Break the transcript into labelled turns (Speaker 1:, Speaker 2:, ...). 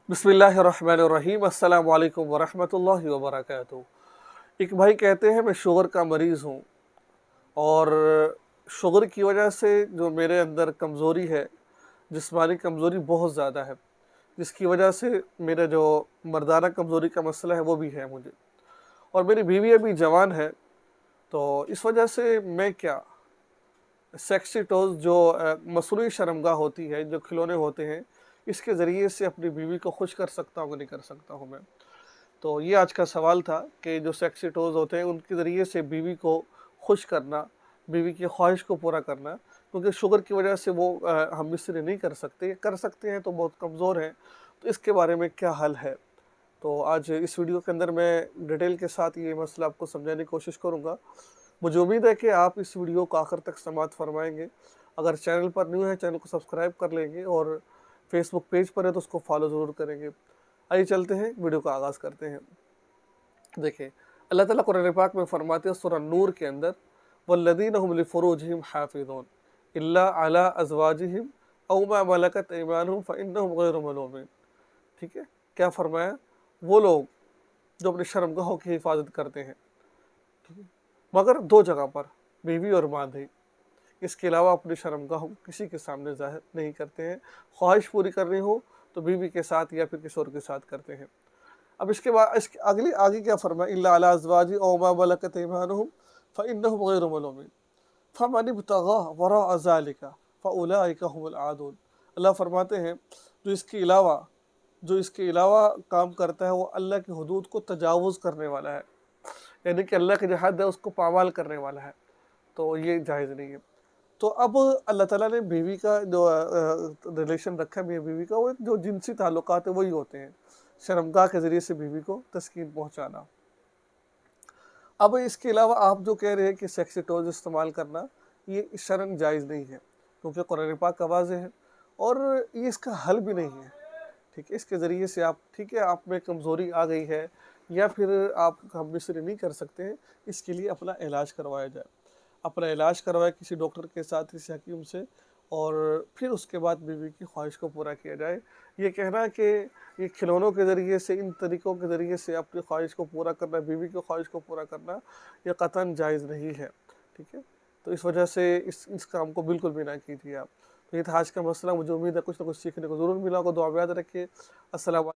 Speaker 1: बिस्मिल्लाहिर्रहमानिर्रहीम अस्सलाम वालेकुम वरहमतुल्लाहि वबरकातुहू। एक भाई कहते हैं मैं शुगर का मरीज़ हूँ और शुगर की वजह से जो मेरे अंदर कमज़ोरी है, जिस्मानी कमज़ोरी बहुत ज़्यादा है, जिसकी वजह से मेरा जो मर्दाना कमज़ोरी का मसला है वो भी है मुझे। और मेरी बीवी अभी जवान है, तो इस वजह से मैं क्या सेक्सी टॉयज़ जो मसनूई शर्मगाह होती है, जो खिलौने होते हैं, इसके ज़रिए से अपनी बीवी को खुश कर सकता हूँ कि नहीं कर सकता हूँ मैं। तो ये आज का सवाल था कि जो सेक्सी टॉयज़ होते हैं उनके ज़रिए से बीवी को खुश करना, बीवी की ख्वाहिश को पूरा करना, क्योंकि शुगर की वजह से वो हम इससे नहीं कर सकते हैं तो बहुत कमज़ोर हैं, तो इसके बारे में क्या हल है? तो आज इस वीडियो के अंदर मैं डिटेल के साथ ये मसला आपको समझाने की कोशिश करूँगा। मुझे उम्मीद है कि आप इस वीडियो को आखिर तक समाअत फ़रमाएँगे। अगर चैनल पर न्यू है, चैनल को सब्सक्राइब कर लेंगे और फेसबुक पेज पर है तो उसको फॉलो ज़रूर करेंगे। आइए चलते हैं, वीडियो का आगाज़ करते हैं। देखिए, अल्लाह ताला कुरान पाक में फ़रमाते हैं सूरह नूर के अंदर, वल्लज़ीना हुम लिफ़ुरूजिहिम हाफ़िज़ून इल्ला अला अज़वाजिहिम औ मा मलकत अयमानुहुम फ़इन्नहुम गैरु मलूमीन। ठीक है? क्या फ़रमाया? वो लोग जो अपनी शर्मगाहों की हिफ़ाज़त करते हैं, ठीक है? मगर 2 जगह पर, बीवी और माँझी। इसके अलावा अपनी शर्मगाह को किसी के सामने ज़ाहिर नहीं करते हैं। ख्वाहिश पूरी करनी हो तो बीवी के साथ या फिर किसी और के साथ करते हैं। अब इसके बाद इसके आगे क्या फरमाया, इल्ला अला अज़वाजी औ मा मलकत अयमानुहुम फ़इन्नहुम गैरु मलूमीन फ़मन इब्तग़ा वराअ ज़ालिका फ़उलाइका हुमुल आदून। अल्लाह फरमाते हैं जो इसके अलावा काम करता है वो अल्लाह की हुदूद को तजावुज़ करने वाला है, यानी कि अल्लाह की जो हद है उसको पामाल करने वाला है, तो ये जायज़ नहीं है। तो अब अल्लाह ताला ने बीवी का जो रिलेशन रखा है मियाँ बीवी का, वो एक जो जिनसी ताल्लुकात है वही होते हैं, शर्मगाह के ज़रिए से बीवी को तस्कीन पहुँचाना। अब इसके अलावा आप जो कह रहे हैं कि सेक्सी टॉयज़ इस्तेमाल करना, ये शरअन जायज़ नहीं है, क्योंकि कुरान पाक का वाज़ेह है और ये इसका हल भी नहीं है। ठीक है? इसके ज़रिए से आप ठीक है, आप में कमज़ोरी आ गई है या फिर आप हम मिस्री नहीं कर सकते हैं, इसके लिए अपना इलाज करवाया जाए। अपना इलाज करवाएँ किसी डॉक्टर के साथ, किसी हकीम से, और फिर उसके बाद बीवी की ख्वाहिश को पूरा किया जाए। ये कहना कि ये खिलौनों के ज़रिए से, इन तरीक़ों के ज़रिए से अपनी ख्वाहिश को पूरा करना, बीवी की ख्वाहिश को पूरा करना, ये क़तन जायज़ नहीं है। ठीक है? तो इस वजह से इस काम को बिल्कुल भी ना कीजिए आप। तो ये था आज का मसला। मुझे उम्मीद है कुछ ना कुछ सीखने को ज़रूर मिला होगा। दुआ में याद रखिए। अस्सलाम वालेकुम।